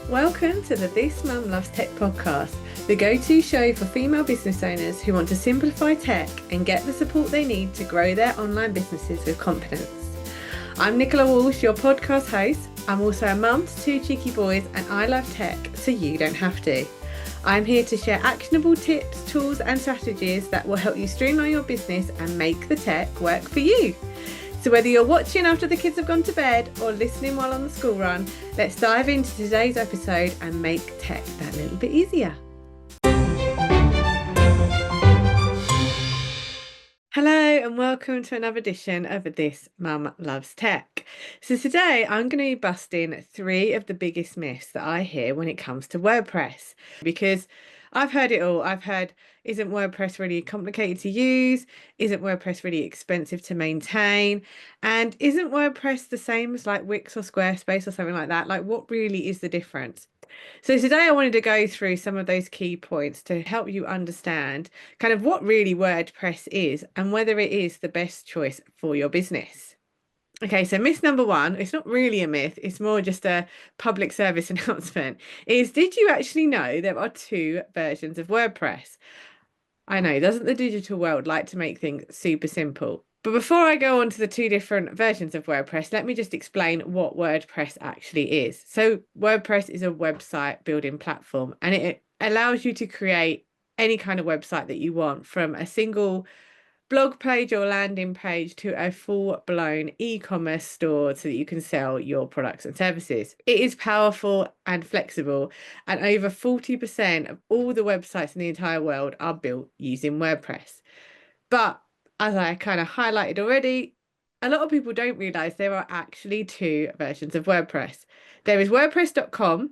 Welcome to the This Mum Loves Tech podcast, the go-to show for female business owners who want to simplify tech and get the support they need to grow their online businesses with confidence. I'm Nicola Walsh, your podcast host. I'm also a mum to two cheeky boys and I love tech, so you don't have to. I'm here to share actionable tips, tools and strategies that will help you streamline your business and make the tech work for you. So whether you're watching after the kids have gone to bed or listening while on the school run, let's dive into today's episode and make tech that little bit easier. Hello and welcome to another edition of This Mum Loves Tech. So today I'm going to be busting 3 of the biggest myths that I hear when it comes to WordPress, because I've heard it all. I've heard, isn't WordPress really complicated to use? Isn't WordPress really expensive to maintain? And isn't WordPress the same as like Wix or Squarespace or something like that? Like, what really is the difference? So today I wanted to go through some of those key points to help you understand kind of what really WordPress is and whether it is the best choice for your business. Okay, so myth number 1, it's not really a myth, it's more just a public service announcement, is did you actually know there are 2 versions of WordPress? I know, doesn't the digital world like to make things super simple? But before I go on to the 2 different versions of WordPress, let me just explain what WordPress actually is. So WordPress is a website building platform and it allows you to create any kind of website that you want, from a single blog page or landing page to a full-blown e-commerce store so that you can sell your products and services. It is powerful and flexible, and over 40% of all the websites in the entire world are built using WordPress. But as I kind of highlighted already, a lot of people don't realize there are actually 2 versions of WordPress. There is WordPress.com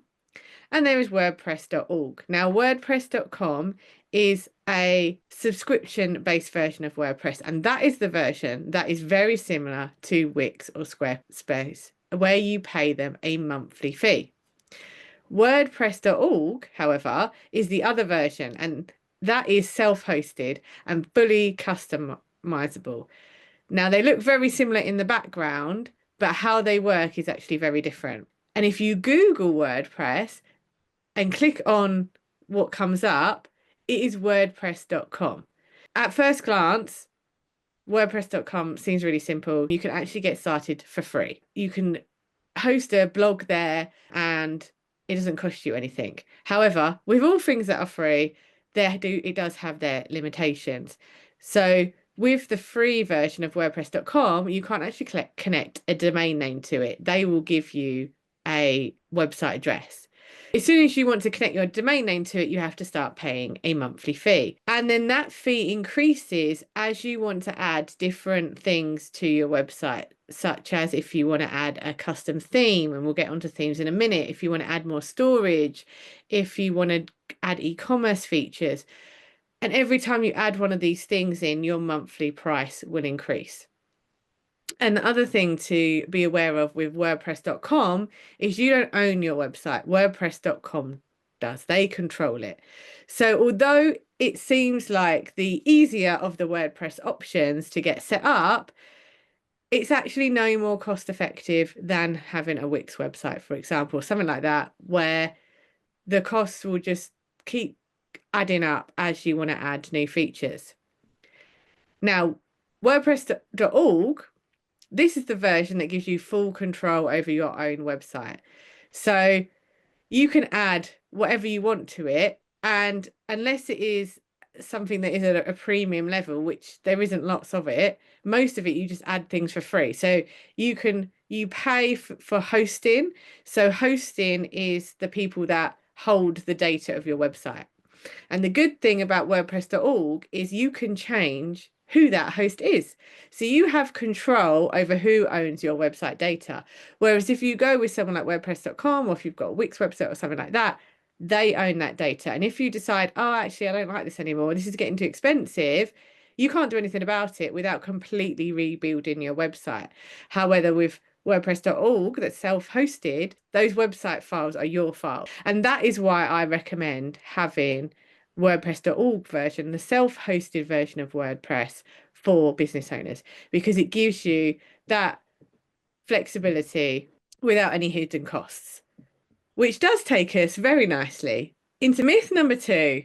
and there is WordPress.org. Now, WordPress.com is a subscription-based version of WordPress, and that is the version that is very similar to Wix or Squarespace, where you pay them a monthly fee. WordPress.org, however, is the other version, and that is self-hosted and fully customizable. Now, they look very similar in the background, but how they work is actually very different. And if you Google WordPress and click on what comes up, it is WordPress.com. At first glance, WordPress.com seems really simple. You can actually get started for free. You can host a blog there and it doesn't cost you anything. However, with all things that are free, it does have their limitations. So with the free version of WordPress.com, you can't actually connect a domain name to it. They will give you a website address. As soon as you want to connect your domain name to it, you have to start paying a monthly fee. And then that fee increases as you want to add different things to your website, such as if you want to add a custom theme, and we'll get onto themes in a minute, if you want to add more storage, if you want to add e-commerce features. And every time you add one of these things in, your monthly price will increase. And the other thing to be aware of with WordPress.com is you don't own your website. WordPress.com does. They control it. So although it seems like the easier of the WordPress options to get set up, it's actually no more cost effective than having a Wix website, for example, something like that, where the costs will just keep adding up as you want to add new features. Now, WordPress.org, this is the version that gives you full control over your own website. So you can add whatever you want to it. And unless it is something that is at a premium level, which there isn't lots of it, most of it, you just add things for free. So you pay for hosting. So hosting is the people that hold the data of your website. And the good thing about WordPress.org is you can change who that host is. So you have control over who owns your website data. Whereas if you go with someone like WordPress.com, or if you've got a Wix website or something like that, they own that data. And if you decide, oh, actually, I don't like this anymore, this is getting too expensive, you can't do anything about it without completely rebuilding your website. However, with WordPress.org, that's self-hosted, those website files are your files. And that is why I recommend having WordPress.org version, the self-hosted version of WordPress for business owners, because it gives you that flexibility without any hidden costs. which does take us very nicely into myth number two.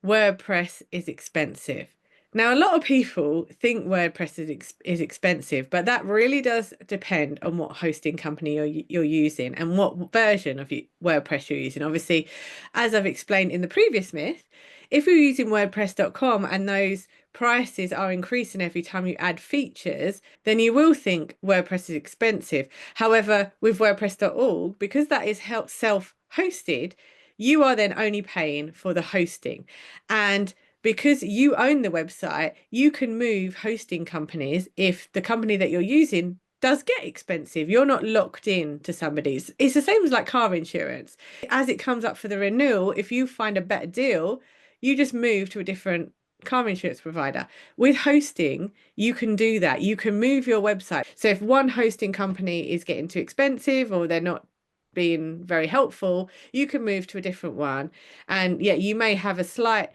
WordPress is expensive. Now, a lot of people think WordPress is expensive, but that really does depend on what hosting company you're using and what version of WordPress you're using. Obviously, as I've explained in the previous myth, if you're using WordPress.com and those prices are increasing every time you add features, then you will think WordPress is expensive. However, with WordPress.org, because that is self-hosted, you are then only paying for the hosting. And because you own the website, you can move hosting companies if the company that you're using does get expensive. You're not locked in to somebody's. It's the same as like car insurance. As it comes up for the renewal, if you find a better deal, you just move to a different car insurance provider. With hosting, you can do that. You can move your website. So if one hosting company is getting too expensive or they're not being very helpful, you can move to a different one. And yeah, you may have a slight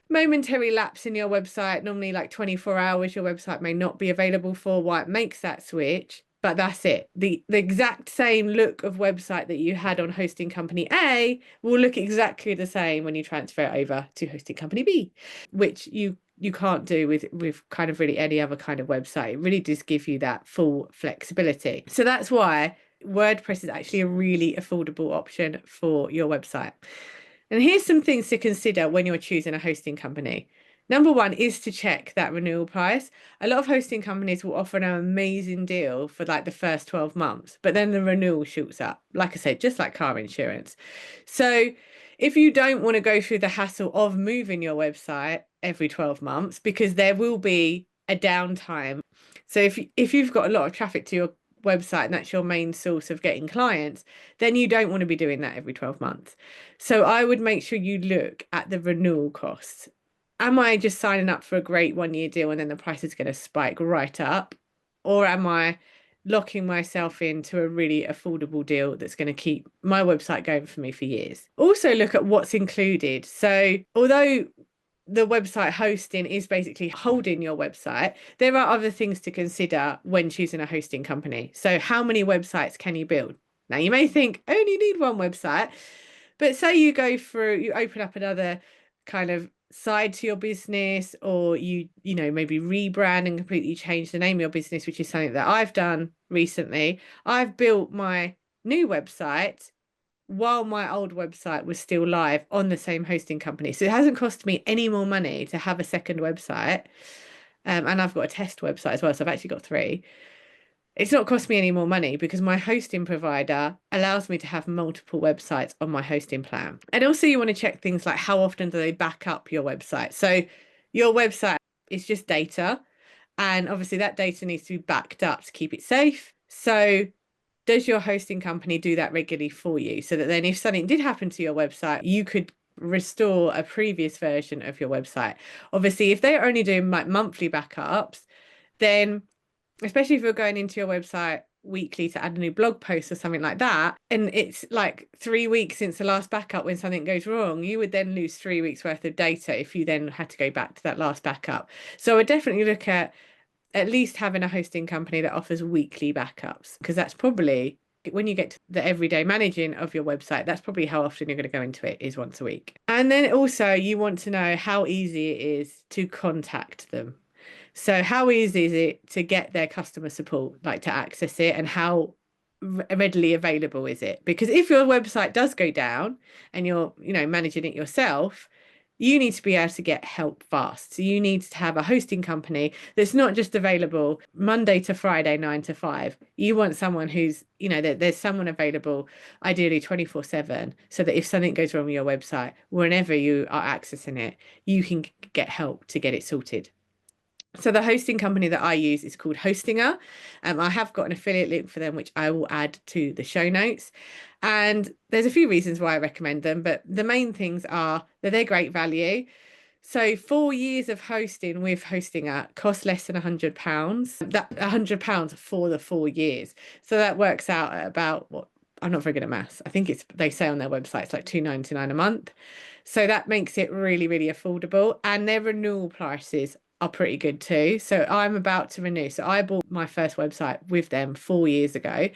momentary lapse in your website. Normally like 24 hours your website may not be available for why it makes that switch, but that's it. The exact same look of website that you had on hosting company A will look exactly the same when you transfer it over to hosting company B, which you can't do with kind of really any other kind of website. It really does give you that full flexibility. So that's why WordPress is actually a really affordable option for your website. And here's some things to consider when you're choosing a hosting company. Number one is to check that renewal price. A lot of hosting companies will offer an amazing deal for like the first 12 months, but then the renewal shoots up. Like I said, just like car insurance. So if you don't want to go through the hassle of moving your website every 12 months, because there will be a downtime. So if you've got a lot of traffic to your website and that's your main source of getting clients, then you don't want to be doing that every 12 months. So I would make sure you look at the renewal costs. Am I just signing up for a great 1 year deal and then the price is going to spike right up? Or am I locking myself into a really affordable deal that's going to keep my website going for me for years? Also look at what's included. So although the website hosting is basically holding your website, there are other things to consider when choosing a hosting company. So how many websites can you build? Now you may think I only need one website, but say you open up another kind of side to your business, or you maybe rebrand and completely change the name of your business, which is something that I've done recently. I've built my new website while my old website was still live on the same hosting company. So it hasn't cost me any more money to have a second website. And I've got a test website as well. So I've actually got three. It's not cost me any more money because my hosting provider allows me to have multiple websites on my hosting plan. And also you want to check things like how often do they back up your website? So your website is just data, and obviously that data needs to be backed up to keep it safe. So does your hosting company do that regularly for you so that then if something did happen to your website, you could restore a previous version of your website? Obviously, if they're only doing like monthly backups, then especially if you're going into your website weekly to add a new blog post or something like that, and it's like 3 weeks since the last backup when something goes wrong, you would then lose 3 weeks worth of data if you then had to go back to that last backup. So I would definitely look at least having a hosting company that offers weekly backups, because that's probably when you get to the everyday managing of your website, that's probably how often you're going to go into it, is once a week. And then also you want to know how easy it is to contact them. So how easy is it to get their customer support, like to access it, and how readily available is it? Because if your website does go down and you're, managing it yourself, you need to be able to get help fast. So you need to have a hosting company that's not just available Monday to Friday, 9 to 5. You want someone who's, there's someone available, ideally 24/7, so that if something goes wrong with your website, whenever you are accessing it, you can get help to get it sorted. So the hosting company that I use is called Hostinger. I have got an affiliate link for them, which I will add to the show notes. And there's a few reasons why I recommend them, but the main things are that they're great value. So 4 years of hosting with Hostinger costs less than £100. That £100 for the 4 years. So that works out at about what? I'm not very good at maths. I think they say on their website it's like £2.99 a month. So that makes it really, really affordable. And their renewal prices are pretty good too. So I'm about to renew. So I bought my first website with them 4 years ago,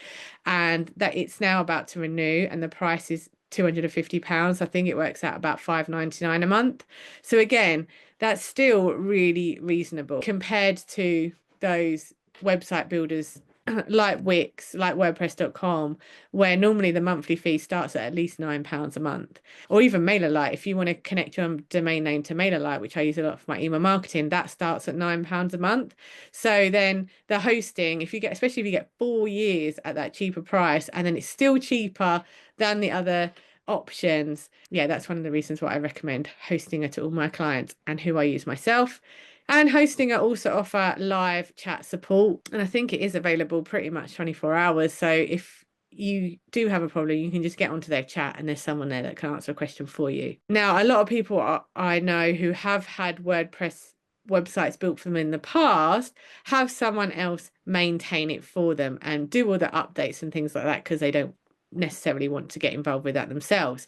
and that it's now about to renew, and the price is £250. I think it works out about £5.99 a month. So again, that's still really reasonable compared to those website builders like Wix, like WordPress.com, where normally the monthly fee starts at least £9 a month. Or even MailerLite, if you want to connect your domain name to MailerLite, which I use a lot for my email marketing, that starts at £9 a month. So then the hosting, if you get, especially if you get 4 years at that cheaper price, and then it's still cheaper than the other options, yeah, that's one of the reasons why I recommend Hostinger to all my clients and who I use myself. And Hostinger also offer live chat support, and I think it is available pretty much 24 hours. So if you do have a problem, you can just get onto their chat and there's someone there that can answer a question for you. Now, a lot of people I know who have had WordPress websites built for them in the past have someone else maintain it for them and do all the updates and things like that, because they don't necessarily want to get involved with that themselves.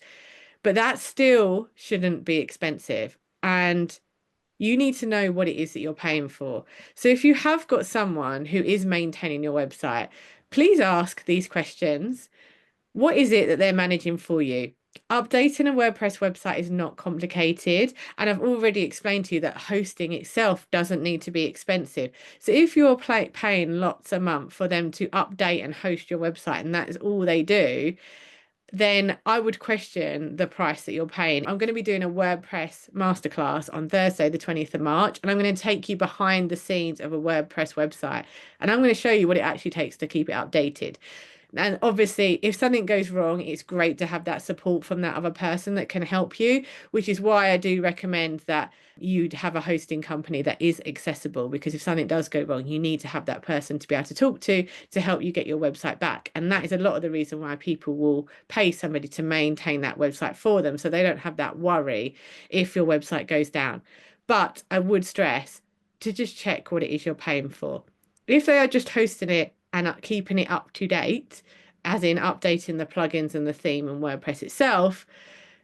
But that still shouldn't be expensive, and you need to know what it is that you're paying for. So if you have got someone who is maintaining your website, please ask these questions. What is it that they're managing for you? Updating a WordPress website is not complicated, and I've already explained to you that hosting itself doesn't need to be expensive. So if you're paying lots a month for them to update and host your website, and that is all they do, then I would question the price that you're paying. I'm going to be doing a WordPress masterclass on Thursday, the 20th of March, and I'm going to take you behind the scenes of a WordPress website, and I'm going to show you what it actually takes to keep it updated. And obviously, if something goes wrong, it's great to have that support from that other person that can help you, which is why I do recommend that you'd have a hosting company that is accessible, because if something does go wrong, you need to have that person to be able to talk to help you get your website back. And that is a lot of the reason why people will pay somebody to maintain that website for them, so they don't have that worry if your website goes down. But I would stress to just check what it is you're paying for. If they are just hosting it and keeping it up to date, as in updating the plugins and the theme and WordPress itself,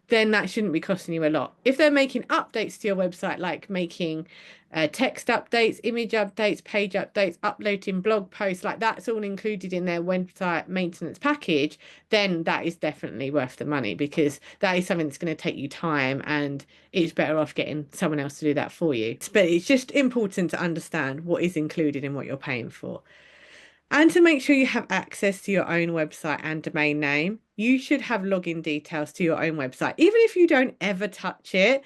then that shouldn't be costing you a lot. If they're making updates to your website, like making text updates, image updates, page updates, uploading blog posts, like that's all included in their website maintenance package, then that is definitely worth the money, because that is something that's going to take you time, and it's better off getting someone else to do that for you. But it's just important to understand what is included in what you're paying for. And to make sure you have access to your own website and domain name, you should have login details to your own website, even if you don't ever touch it.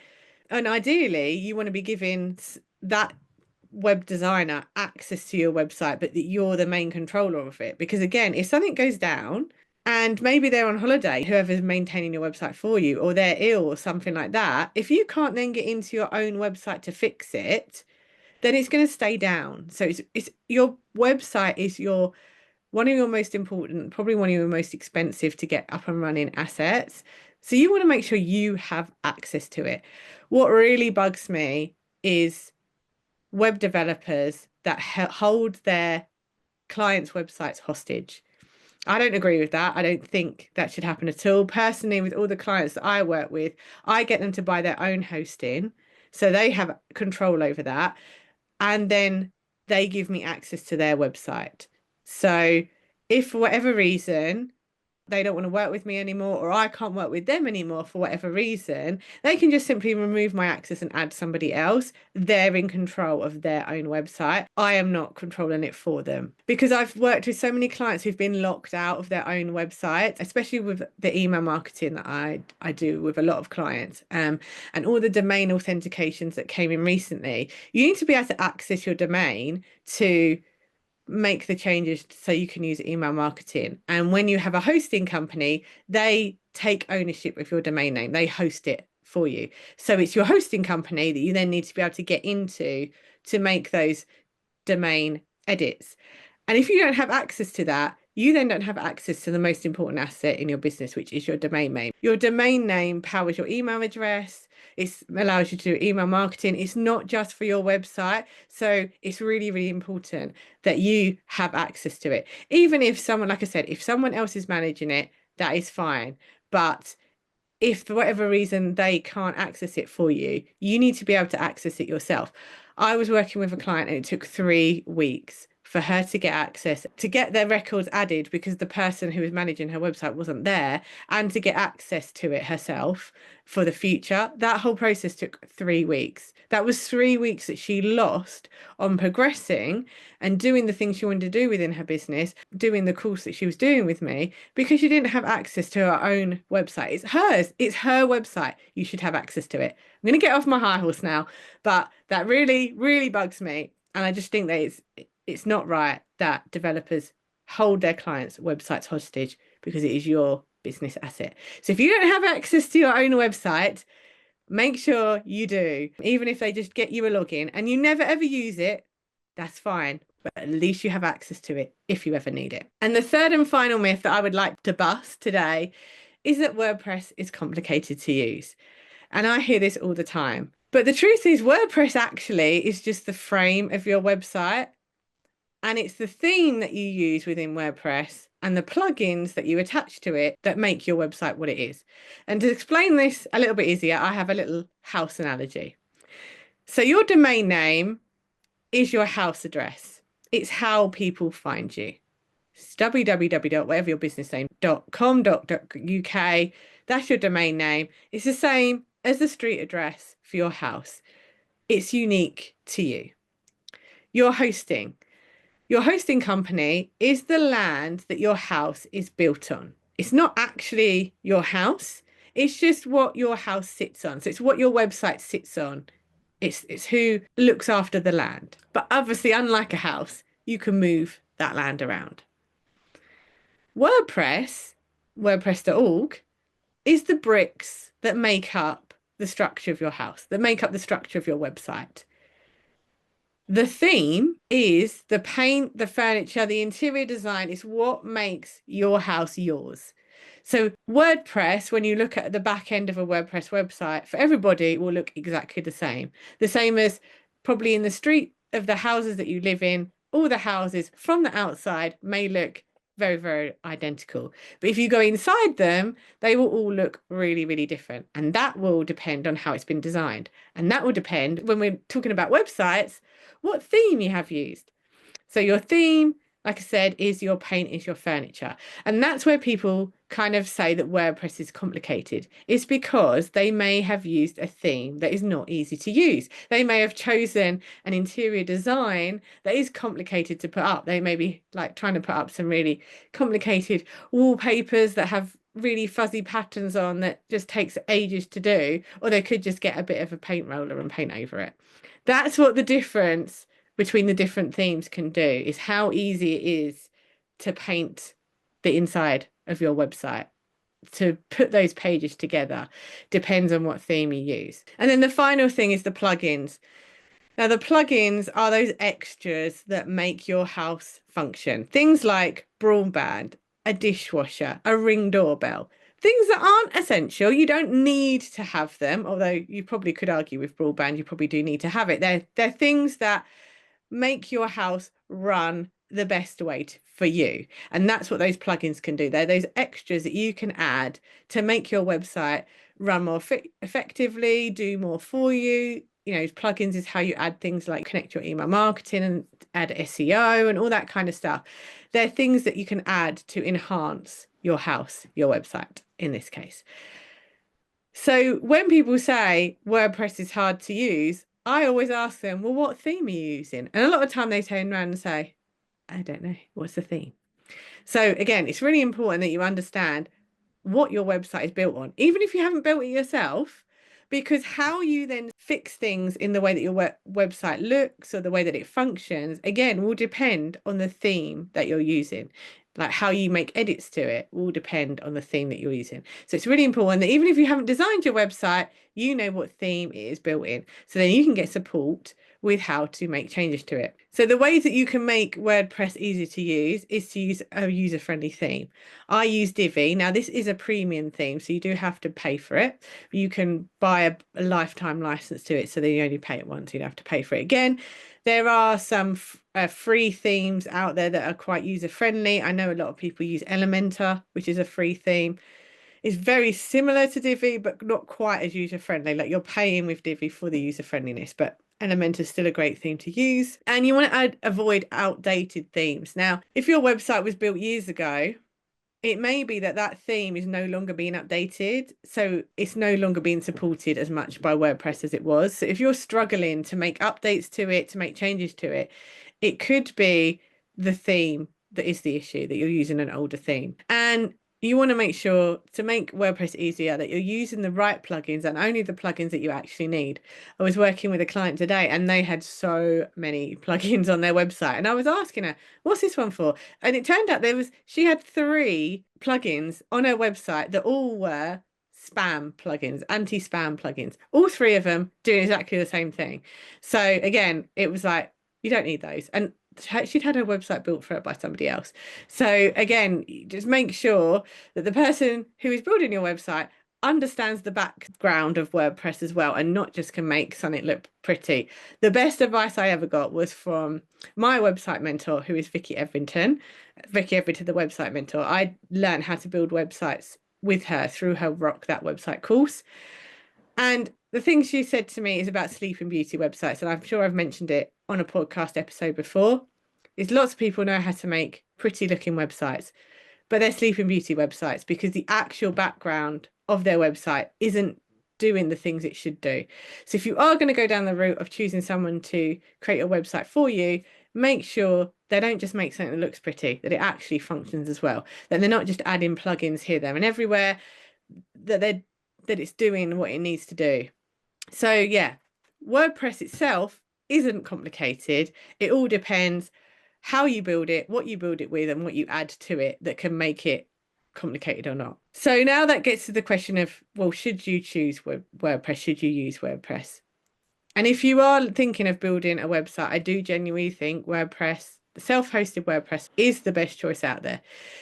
And ideally, you want to be giving that web designer access to your website, but that you're the main controller of it. Because again, if something goes down, and maybe they're on holiday, whoever's maintaining your website for you, or they're ill or something like that, if you can't then get into your own website to fix it, then it's going to stay down. So it's your website is your one of your most important, probably one of your most expensive to get up and running assets. So you want to make sure you have access to it. What really bugs me is web developers that hold their clients' websites hostage. I don't agree with that. I don't think that should happen at all. Personally, with all the clients that I work with, I get them to buy their own hosting, so they have control over that, and then they give me access to their website. So if for whatever reason they don't want to work with me anymore, or I can't work with them anymore for whatever reason, they can just simply remove my access and add somebody else. They're in control of their own website. I am not controlling it for them, because I've worked with so many clients who've been locked out of their own website, especially with the email marketing that I do with a lot of clients, and all the domain authentications that came in recently. You need to be able to access your domain to make the changes so you can use email marketing. And when you have a hosting company, they take ownership of your domain name. They host it for you. So it's your hosting company that you then need to be able to get into to make those domain edits. And if you don't have access to that, you then don't have access to the most important asset in your business, which is your domain name. Your domain name powers your email address. It allows you to do email marketing. It's not just for your website. So it's really, really important that you have access to it. Even if someone, like I said, if someone else is managing it, that is fine. But if for whatever reason they can't access it for you, you need to be able to access it yourself. I was working with a client and it took 3 weeks for her to get access, to get their records added because the person who was managing her website wasn't there, and to get access to it herself for the future. That whole process took 3 weeks. That was 3 weeks that she lost on progressing and doing the things she wanted to do within her business, doing the course that she was doing with me, because she didn't have access to her own website. It's hers, it's her website. You should have access to it. I'm going to get off my high horse now, but that really, really bugs me. And I just think that it's not right that developers hold their clients' websites hostage because it is your business asset. So if you don't have access to your own website, make sure you do. Even if they just get you a login and you never ever use it, that's fine. But at least you have access to it if you ever need it. And the third and final myth that I would like to bust today is that WordPress is complicated to use. And I hear this all the time. But the truth is, WordPress actually is just the frame of your website. And it's the theme that you use within WordPress and the plugins that you attach to it that make your website what it is. And to explain this a little bit easier, I have a little house analogy. So your domain name is your house address. It's how people find you. It's www.whateveryourbusinessname.com.uk. That's your domain name. It's the same as the street address for your house. It's unique to you. Your hosting. Your hosting company is the land that your house is built on. It's not actually your house. It's just what your house sits on. So it's what your website sits on. It's who looks after the land. But obviously, unlike a house, you can move that land around. WordPress, WordPress.org, is the bricks that make up the structure of your house, that make up the structure of your website. The theme is the paint, the furniture, the interior design is what makes your house yours. So WordPress, when you look at the back end of a WordPress website, for everybody, it will look exactly the same. The same as probably in the street of the houses that you live in, all the houses from the outside may look very, very identical. But if you go inside them, they will all look really, really different. And that will depend on how it's been designed. And that will depend, when we're talking about websites, what theme you have used. So your theme, like I said, is your paint, is your furniture. And that's where people kind of say that WordPress is complicated. It's because they may have used a theme that is not easy to use. They may have chosen an interior design that is complicated to put up. They may be like trying to put up some really complicated wallpapers that have really fuzzy patterns on that just takes ages to do, or they could just get a bit of a paint roller and paint over it. That's what the difference between the different themes can do, is how easy it is to paint the inside of your website. To put those pages together depends on what theme you use. And then the final thing is the plugins. Now, the plugins are those extras that make your house function. Things like broadband, a dishwasher, a Ring doorbell. Things that aren't essential. You don't need to have them, although you probably could argue with broadband, you probably do need to have it. They're things that make your house run the best way for you. And that's what those plugins can do. They're those extras that you can add to make your website run more effectively, do more for you. You know, plugins is how you add things like connect your email marketing and add SEO and all that kind of stuff. They're things that you can add to enhance your house, your website in this case. So when people say WordPress is hard to use, I always ask them, well, what theme are you using? And a lot of time they turn around and say, I don't know, what's the theme? So again, it's really important that you understand what your website is built on, even if you haven't built it yourself, because how you then fix things in the way that your website looks or the way that it functions, again, will depend on the theme that you're using. Like how you make edits to it will depend on the theme that you're using. So it's really important that even if you haven't designed your website, you know what theme it is built in. So then you can get support with how to make changes to it. So the ways that you can make WordPress easy to use is to use a user-friendly theme. I use Divi. Now this is a premium theme, so you do have to pay for it. You can buy a lifetime license to it, so then you only pay it once, you don't have to pay for it again. There are some free themes out there that are quite user-friendly. I know a lot of people use Elementor, which is a free theme. It's very similar to Divi, but not quite as user-friendly. Like you're paying with Divi for the user-friendliness, but Elementor is still a great theme to use. And you want to avoid outdated themes. Now, if your website was built years ago, it may be that that theme is no longer being updated. So it's no longer being supported as much by WordPress as it was. So if you're struggling to make updates to it, to make changes to it, it could be the theme that is the issue, that you're using an older theme. And you want to make sure to make WordPress easier that you're using the right plugins and only the plugins that you actually need. I was working with a client today and they had so many plugins on their website. And I was asking her, what's this one for? And it turned out she had 3 plugins on her website that all were spam plugins, anti-spam plugins, all 3 of them doing exactly the same thing. So again, it was like, you don't need those. And she'd had her website built for her by somebody else. So again, just make sure that the person who is building your website understands the background of WordPress as well, and not just can make something look pretty. The best advice I ever got was from my website mentor, who is Vicky Everington, the website mentor. I learned how to build websites with her through her Rock That Website course. And the thing she said to me is about sleep and beauty websites, and I'm sure I've mentioned it on a podcast episode before, is lots of people know how to make pretty looking websites, but they're sleep and beauty websites because the actual background of their website isn't doing the things it should do. So if you are going to go down the route of choosing someone to create a website for you, make sure they don't just make something that looks pretty, that it actually functions as well, that they're not just adding plugins here, there and everywhere, that it's doing what it needs to do. So yeah, WordPress itself isn't complicated. It all depends how you build it, what you build it with, and what you add to it that can make it complicated or not. So now that gets to the question of, well, should you choose WordPress? Should you use WordPress? And if you are thinking of building a website, I do genuinely think WordPress, self-hosted WordPress, is the best choice out there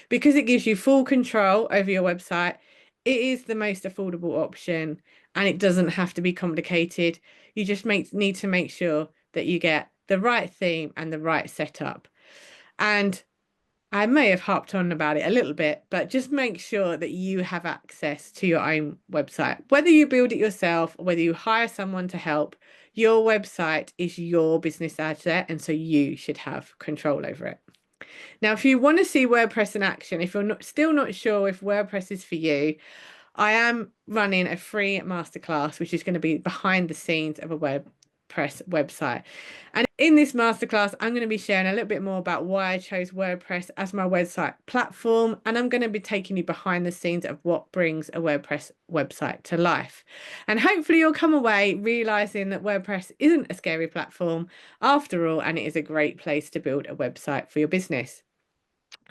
because it gives you full control over your website. It is the most affordable option and it doesn't have to be complicated. You just need to make sure that you get the right theme and the right setup. And I may have harped on about it a little bit, but just make sure that you have access to your own website. Whether you build it yourself or whether you hire someone to help, your website is your business asset, and so you should have control over it. Now, if you want to see WordPress in action, if you're still not sure if WordPress is for you, I am running a free masterclass, which is going to be behind the scenes of a WordPress website. And in this masterclass, I'm going to be sharing a little bit more about why I chose WordPress as my website platform. And I'm going to be taking you behind the scenes of what brings a WordPress website to life. And hopefully you'll come away realizing that WordPress isn't a scary platform after all, and it is a great place to build a website for your business.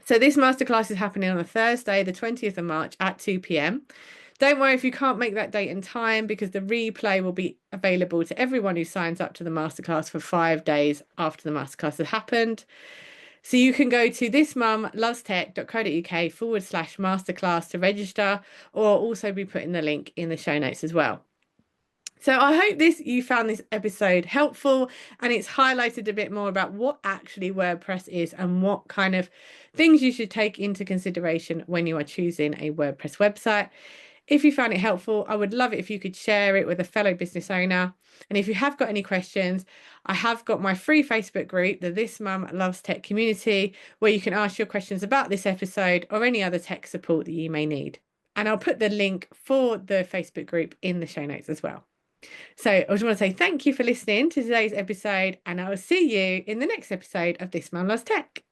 So this masterclass is happening on a Thursday, the 20th of March at 2 p.m. Don't worry if you can't make that date and time, because the replay will be available to everyone who signs up to the masterclass for 5 days after the masterclass has happened. So you can go to thismumlovestech.co.uk/masterclass to register, or I'll also be putting the link in the show notes as well. So I hope you found this episode helpful, and it's highlighted a bit more about what actually WordPress is and what kind of things you should take into consideration when you are choosing a WordPress website. If you found it helpful, I would love it if you could share it with a fellow business owner. And if you have got any questions, I have got my free Facebook group, the This Mum Loves Tech community, where you can ask your questions about this episode or any other tech support that you may need. And I'll put the link for the Facebook group in the show notes as well. So I just want to say thank you for listening to today's episode, and I will see you in the next episode of This Mum Loves Tech.